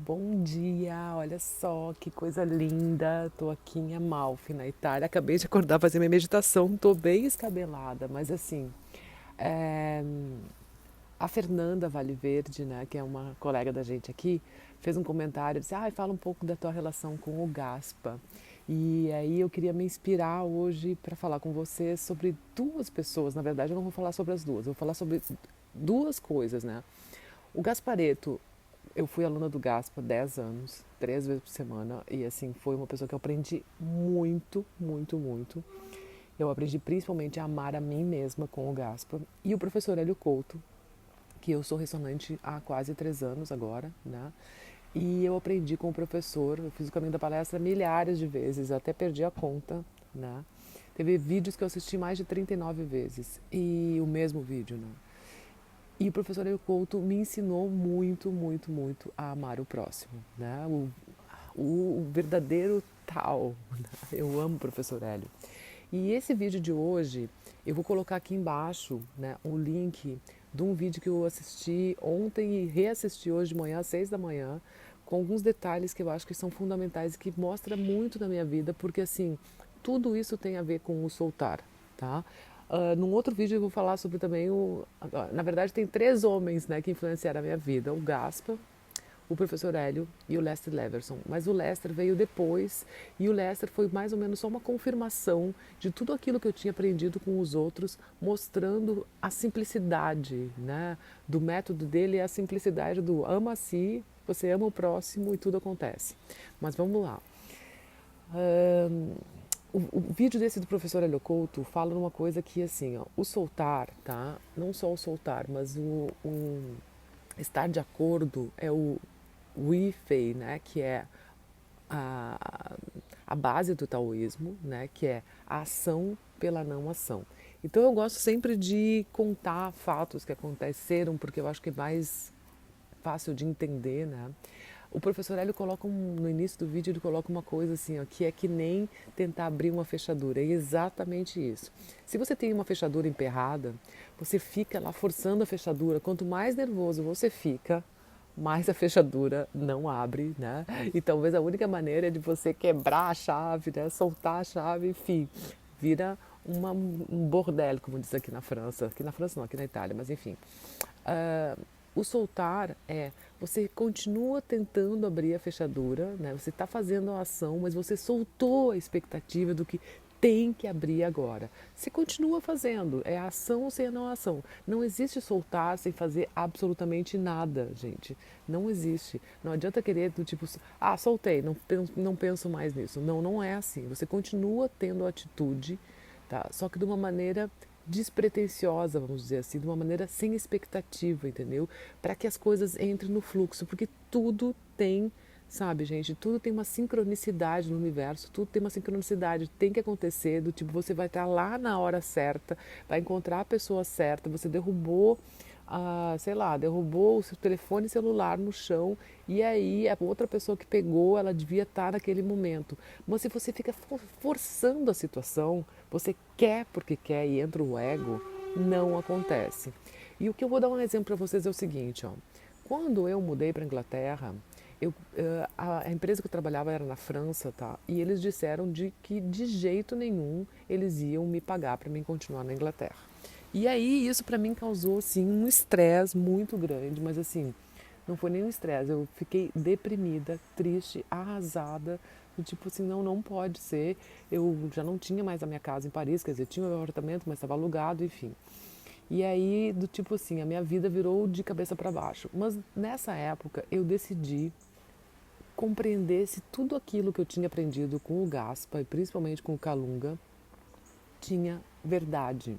Bom dia, olha só que coisa linda. Tô aqui em Amalfi, na Itália. Acabei de acordar, fazer minha meditação. Tô bem escabelada, mas assim, é, a Fernanda Vale Verde, né, que é uma colega da gente aqui, fez um comentário, disse: fala um pouco da tua relação com o Gaspa. E aí eu queria me inspirar hoje para falar com você sobre duas pessoas. Na verdade, eu não vou falar sobre as duas, eu vou falar sobre duas coisas, né? O Gaspareto, eu fui aluna do Gaspa 10 anos, 3 vezes por semana, e assim, foi uma pessoa que eu aprendi muito, muito, muito. Eu aprendi principalmente a amar a mim mesma com o Gaspa. E o professor Hélio Couto, que eu sou ressonante há quase 3 anos agora, né? E eu aprendi com o professor, eu fiz o caminho da palestra milhares de vezes, até perdi a conta, né? Teve vídeos que eu assisti mais de 39 vezes, e o mesmo vídeo, né? E o professor Hélio Couto me ensinou muito, muito, muito a amar o próximo, né? O verdadeiro tal. Né? Eu amo o professor Hélio. E esse vídeo de hoje, eu vou colocar aqui embaixo, né, um link de um vídeo que eu assisti ontem e reassisti hoje de manhã, às 6 da manhã, com alguns detalhes que eu acho que são fundamentais e que mostra muito na minha vida, porque assim, tudo isso tem a ver com o soltar, tá? Num outro vídeo eu vou falar sobre também na verdade tem três homens, né, que influenciaram a minha vida: o Gaspa, o professor Hélio e o Lester Leverson. Mas o Lester veio depois, e o Lester foi mais ou menos só uma confirmação de tudo aquilo que eu tinha aprendido com os outros, mostrando a simplicidade, né, do método dele, é a simplicidade do ama a si, você ama o próximo e tudo acontece. Mas vamos lá. Ahn, o vídeo desse do professor Hélio Couto fala numa coisa que, assim, ó, o soltar, tá? Não só o soltar, mas o estar de acordo é o Wei-Fei, né? Que é a, a base do taoísmo, né? Que é a ação pela não ação. Então eu gosto sempre de contar fatos que aconteceram, porque eu acho que é mais fácil de entender, né? O professor Hélio coloca no início do vídeo, ele coloca uma coisa assim, ó, que é que nem tentar abrir uma fechadura. É exatamente isso. Se você tem uma fechadura emperrada, você fica lá forçando a fechadura. Quanto mais nervoso você fica, mais a fechadura não abre, né? E talvez a única maneira é de você quebrar a chave, né? Soltar a chave, enfim, vira um bordel, como diz aqui na França. Aqui na França não, aqui na Itália, mas enfim. Ah, o soltar é você continua tentando abrir a fechadura, né? Você está fazendo a ação, mas você soltou a expectativa do que tem que abrir agora. Você continua fazendo, é a ação sem a não ação. Não existe soltar sem fazer absolutamente nada, gente. Não existe. Não adianta querer do tipo, soltei, não penso mais nisso. Não, não é assim. Você continua tendo atitude, tá? Só que de uma maneira despretensiosa, vamos dizer assim, de uma maneira sem expectativa, entendeu? Para que as coisas entrem no fluxo, porque tudo tem, sabe, gente, tudo tem uma sincronicidade no universo, tudo tem uma sincronicidade, tem que acontecer, do tipo, você vai estar lá na hora certa, vai encontrar a pessoa certa, você derrubou sei lá, derrubou o seu telefone celular no chão e aí a outra pessoa que pegou, ela devia estar naquele momento. Mas se você fica forçando a situação, você quer porque quer e entra o ego, não acontece. E o que eu vou dar um exemplo para vocês é o seguinte, ó. Quando eu mudei para a Inglaterra, a empresa que eu trabalhava era na França, tá? E eles disseram de que de jeito nenhum eles iam me pagar para mim continuar na Inglaterra. E aí isso para mim causou assim um estresse muito grande, mas assim, não foi nem um estresse, eu fiquei deprimida, triste, arrasada, do tipo assim, não, não pode ser. Eu já não tinha mais a minha casa em Paris, quer dizer, tinha o meu apartamento, mas estava alugado, enfim. E aí, do tipo assim, a minha vida virou de cabeça para baixo. Mas nessa época eu decidi compreender se tudo aquilo que eu tinha aprendido com o Gaspa e principalmente com o Calunga tinha verdade.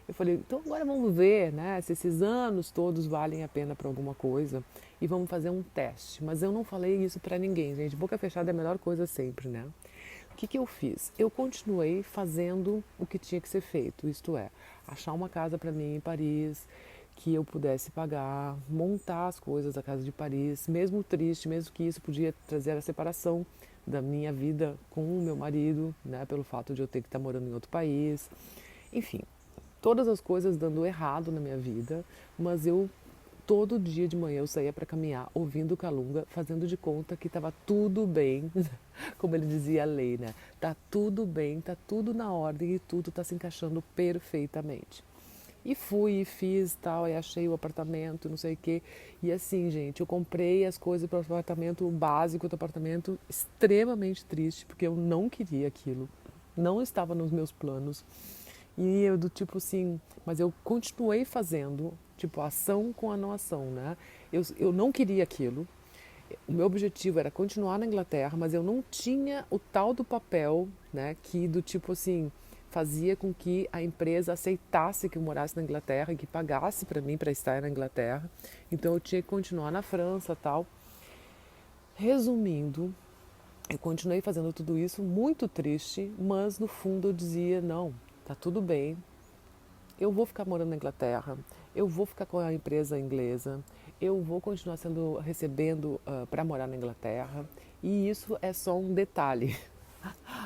Eu falei, então agora vamos ver, né, se esses anos todos valem a pena para alguma coisa e vamos fazer um teste. Mas eu não falei isso para ninguém, gente. Boca fechada é a melhor coisa sempre, né? O que eu fiz? Eu continuei fazendo o que tinha que ser feito, isto é, achar uma casa para mim em Paris, que eu pudesse pagar, montar as coisas da casa de Paris, mesmo triste, mesmo que isso podia trazer a separação da minha vida com o meu marido, né, pelo fato de eu ter que estar morando em outro país. Enfim, todas as coisas dando errado na minha vida, mas eu todo dia de manhã eu saía para caminhar, ouvindo o Calunga, fazendo de conta que estava tudo bem, como ele dizia a lei, né? Tá tudo bem, tá tudo na ordem e tudo tá se encaixando perfeitamente. E fui e fiz tal, e achei o apartamento, não sei o quê. E assim, gente, eu comprei as coisas para o apartamento, o básico do apartamento, extremamente triste, porque eu não queria aquilo. Não estava nos meus planos. E eu do tipo assim, mas eu continuei fazendo, tipo, ação com a não ação, né? Eu não queria aquilo. O meu objetivo era continuar na Inglaterra, mas eu não tinha o tal do papel, né, que do tipo assim, fazia com que a empresa aceitasse que eu morasse na Inglaterra e que pagasse para mim para estar na Inglaterra. Então eu tinha que continuar na França, tal. Resumindo, eu continuei fazendo tudo isso muito triste, mas no fundo eu dizia, não, tá tudo bem, eu vou ficar morando na Inglaterra, eu vou ficar com a empresa inglesa, eu vou continuar sendo recebendo para morar na Inglaterra e isso é só um detalhe.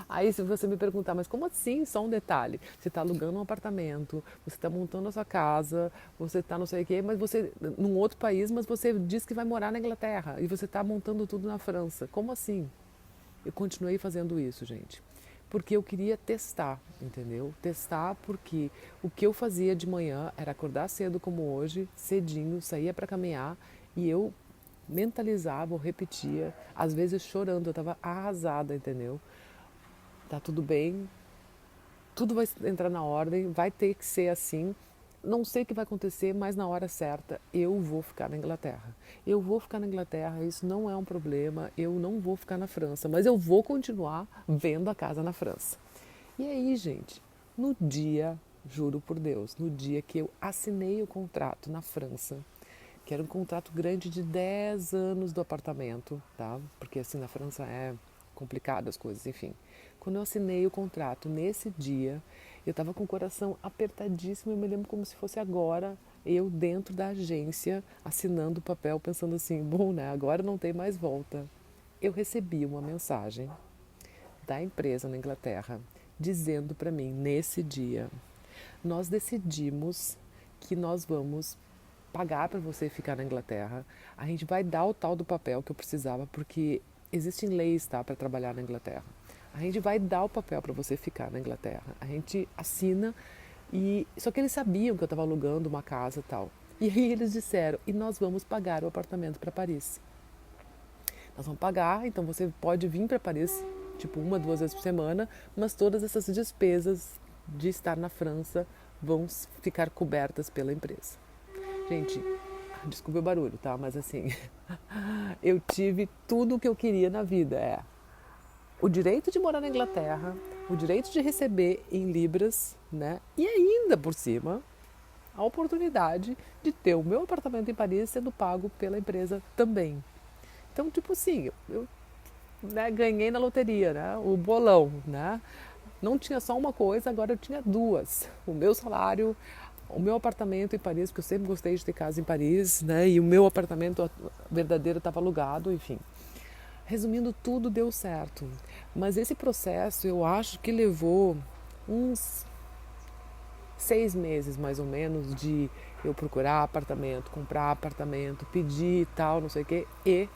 Aí se você me perguntar, mas como assim só um detalhe? Você está alugando um apartamento, você está montando a sua casa, você está não sei o quê, mas você num outro país, mas você diz que vai morar na Inglaterra e você está montando tudo na França. Como assim? Eu continuei fazendo isso, gente, porque eu queria testar, entendeu? Testar porque o que eu fazia de manhã era acordar cedo como hoje, cedinho, saía para caminhar e eu mentalizava ou repetia, às vezes chorando, eu estava arrasada, entendeu? Tá tudo bem, tudo vai entrar na ordem, vai ter que ser assim. Não sei o que vai acontecer, mas na hora certa eu vou ficar na Inglaterra. Eu vou ficar na Inglaterra, isso não é um problema. Eu não vou ficar na França, mas eu vou continuar vendo a casa na França. E aí, gente, no dia, juro por Deus, no dia que eu assinei o contrato na França, que era um contrato grande de 10 anos do apartamento, tá? Porque assim na França é complicado as coisas, enfim. Quando eu assinei o contrato nesse dia, eu estava com o coração apertadíssimo, eu me lembro como se fosse agora, eu dentro da agência, assinando o papel, pensando assim, bom, né, agora não tem mais volta. Eu recebi uma mensagem da empresa na Inglaterra, dizendo para mim, nesse dia, nós decidimos que nós vamos pagar para você ficar na Inglaterra, a gente vai dar o tal do papel que eu precisava, porque existem leis, tá, para trabalhar na Inglaterra. A gente vai dar o papel para você ficar na Inglaterra. A gente assina e só que eles sabiam que eu estava alugando uma casa e tal. E aí eles disseram: "E nós vamos pagar o apartamento para Paris. Nós vamos pagar, então você pode vir para Paris, tipo uma, duas vezes por semana, mas todas essas despesas de estar na França vão ficar cobertas pela empresa." Gente, desculpe o barulho, tá? Mas assim, eu tive tudo o que eu queria na vida. É o direito de morar na Inglaterra, o direito de receber em libras, né? E ainda por cima, a oportunidade de ter o meu apartamento em Paris sendo pago pela empresa também. Então, tipo assim, eu né, ganhei na loteria, né? O bolão, né? Não tinha só uma coisa, agora eu tinha duas. O meu salário, o meu apartamento em Paris, porque eu sempre gostei de ter casa em Paris, né? E o meu apartamento verdadeiro estava alugado, enfim. Resumindo, tudo deu certo. Mas esse processo eu acho que levou uns 6 meses mais ou menos de eu procurar apartamento, comprar apartamento, pedir e tal, não sei o quê, e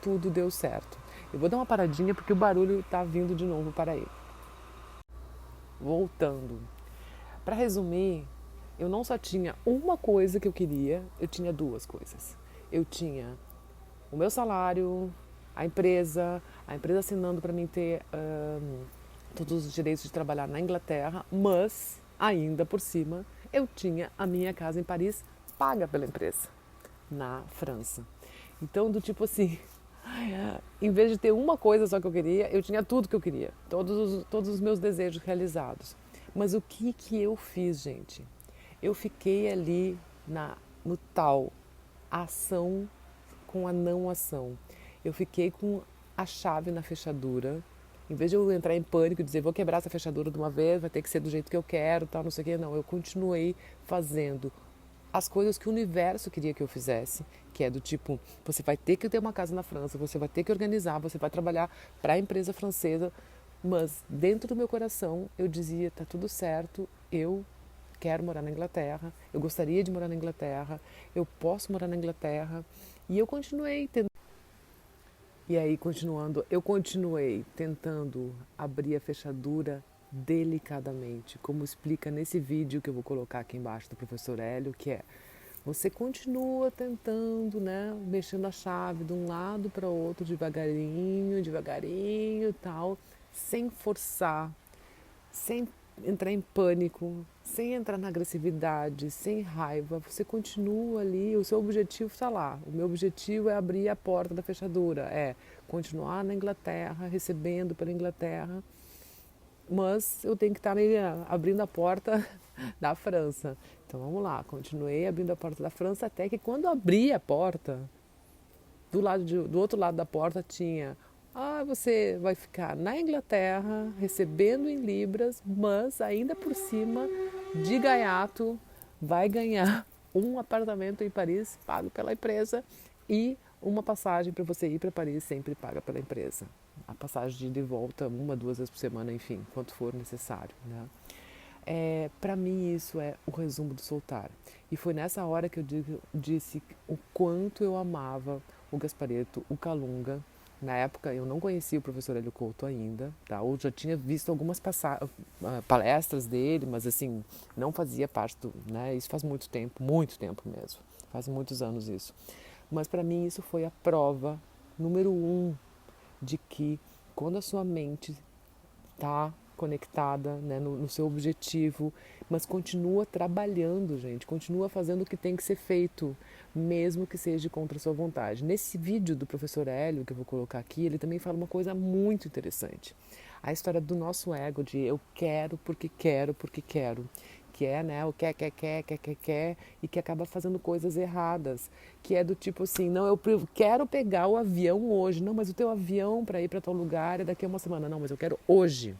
tudo deu certo. Eu vou dar uma paradinha porque o barulho está vindo de novo para aí. Voltando. Para resumir, eu não só tinha uma coisa que eu queria, eu tinha duas coisas. Eu tinha o meu salário, a empresa assinando para mim ter todos os direitos de trabalhar na Inglaterra, mas ainda por cima eu tinha a minha casa em Paris paga pela empresa na França. Então, do tipo assim, em vez de ter uma coisa só que eu queria, eu tinha tudo que eu queria, todos os meus desejos realizados. Mas o que que eu fiz, gente? Eu fiquei ali no tal ação com a não ação. Eu fiquei com a chave na fechadura. Em vez de eu entrar em pânico e dizer, vou quebrar essa fechadura de uma vez, vai ter que ser do jeito que eu quero, tal, não sei o quê. Não, eu continuei fazendo as coisas que o universo queria que eu fizesse, que é do tipo, você vai ter que ter uma casa na França, você vai ter que organizar, você vai trabalhar para a empresa francesa, mas dentro do meu coração eu dizia, tá tudo certo, eu quero morar na Inglaterra, eu gostaria de morar na Inglaterra, eu posso morar na Inglaterra. E eu continuei tentando. E aí, continuando, eu continuei tentando abrir a fechadura delicadamente, como explica nesse vídeo que eu vou colocar aqui embaixo do professor Hélio, que é: você continua tentando, né, mexendo a chave de um lado para o outro, devagarinho, devagarinho, tal, sem forçar, sem entrar em pânico, sem entrar na agressividade, sem raiva. Você continua ali, o seu objetivo está lá. O meu objetivo é abrir a porta da fechadura, é continuar na Inglaterra, recebendo pela Inglaterra, mas eu tenho que estar abrindo a porta da França. Então vamos lá, continuei abrindo a porta da França até que quando abri a porta, do outro lado da porta tinha: você vai ficar na Inglaterra recebendo em libras, mas ainda por cima, de gaiato, vai ganhar um apartamento em Paris pago pela empresa e uma passagem para você ir para Paris sempre paga pela empresa. A passagem de ida e volta, uma, duas vezes por semana, enfim, quanto for necessário, né? Para mim isso é o resumo do soltar. E foi nessa hora que eu disse o quanto eu amava o Gasparetto, o Calunga. Na época eu não conhecia o professor Hélio Couto ainda, tá? Eu já tinha visto algumas palestras dele, mas assim, não fazia parte do, né? Isso faz muito tempo mesmo, faz muitos anos isso. Mas para mim isso foi a prova número 1 de que quando a sua mente está conectada, né, no seu objetivo, mas continua trabalhando, gente, continua fazendo o que tem que ser feito, mesmo que seja contra a sua vontade. Nesse vídeo do professor Hélio, que eu vou colocar aqui, ele também fala uma coisa muito interessante. A história do nosso ego de eu quero, porque quero, que é, né, o quer, e que acaba fazendo coisas erradas, que é do tipo assim: não, eu quero pegar o avião hoje, não, mas o teu avião para ir para tal lugar é daqui a uma semana, não, mas eu quero hoje.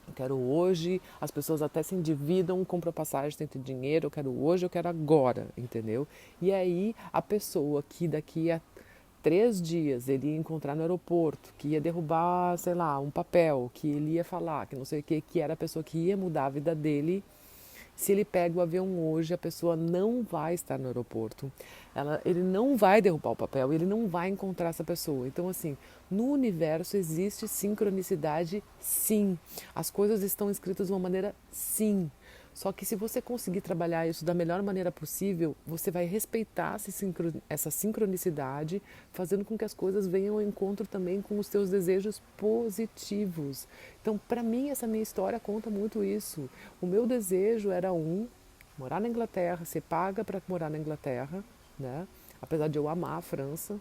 Eu quero hoje, as pessoas até se endividam, compram passagem sem ter dinheiro, eu quero hoje, eu quero agora, entendeu? E aí a pessoa que daqui a 3 dias ele ia encontrar no aeroporto, que ia derrubar, sei lá, um papel, que ele ia falar, que não sei o que era a pessoa que ia mudar a vida dele. Se ele pega o avião hoje, a pessoa não vai estar no aeroporto. Ele não vai derrubar o papel, ele não vai encontrar essa pessoa. Então, assim, no universo existe sincronicidade, sim. As coisas estão escritas de uma maneira, sim. Só que se você conseguir trabalhar isso da melhor maneira possível, você vai respeitar essa sincronicidade, fazendo com que as coisas venham ao encontro também com os seus desejos positivos. Então, para mim, essa minha história conta muito isso. O meu desejo era morar na Inglaterra, ser paga para morar na Inglaterra, né? Apesar de eu amar a França.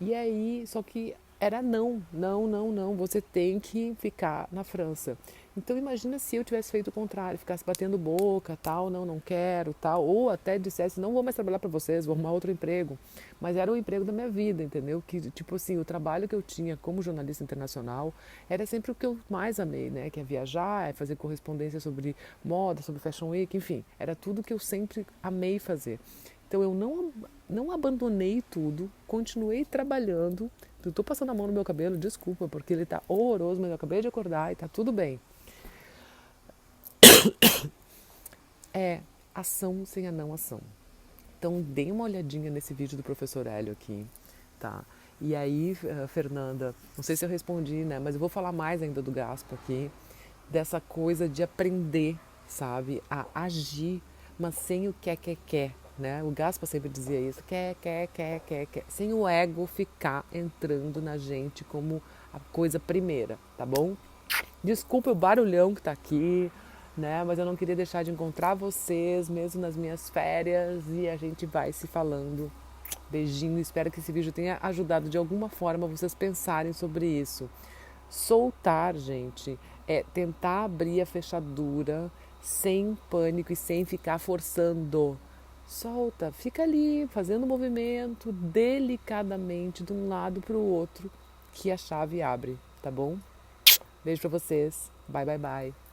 E aí, só que era não, você tem que ficar na França. Então imagina se eu tivesse feito o contrário, ficasse batendo boca, tal, não quero, tal, ou até dissesse: não vou mais trabalhar para vocês, vou arrumar outro emprego. Mas era o emprego da minha vida, entendeu? Que tipo assim, o trabalho que eu tinha como jornalista internacional era sempre o que eu mais amei, né? Que é viajar, é fazer correspondência sobre moda, sobre Fashion Week, enfim, era tudo que eu sempre amei fazer. Então eu não abandonei tudo, continuei trabalhando. Eu estou passando a mão no meu cabelo, desculpa, porque ele está horroroso, mas eu acabei de acordar e está tudo bem. É ação sem a não ação. Então dê uma olhadinha nesse vídeo do professor Hélio aqui, tá? E aí, Fernanda, não sei se eu respondi, né? Mas eu vou falar mais ainda do Gaspa aqui, dessa coisa de aprender, sabe? A agir, mas sem o quer, né? O Gaspa sempre dizia isso: quer, sem o ego ficar entrando na gente como a coisa primeira, tá bom? Desculpa o barulhão que tá aqui, né? Mas eu não queria deixar de encontrar vocês, mesmo nas minhas férias, e a gente vai se falando. Beijinho, espero que esse vídeo tenha ajudado de alguma forma vocês pensarem sobre isso. Soltar, gente, é tentar abrir a fechadura sem pânico e sem ficar forçando. Solta, fica ali fazendo movimento delicadamente de um lado para o outro, que a chave abre, tá bom? Beijo pra vocês. Bye, bye, bye.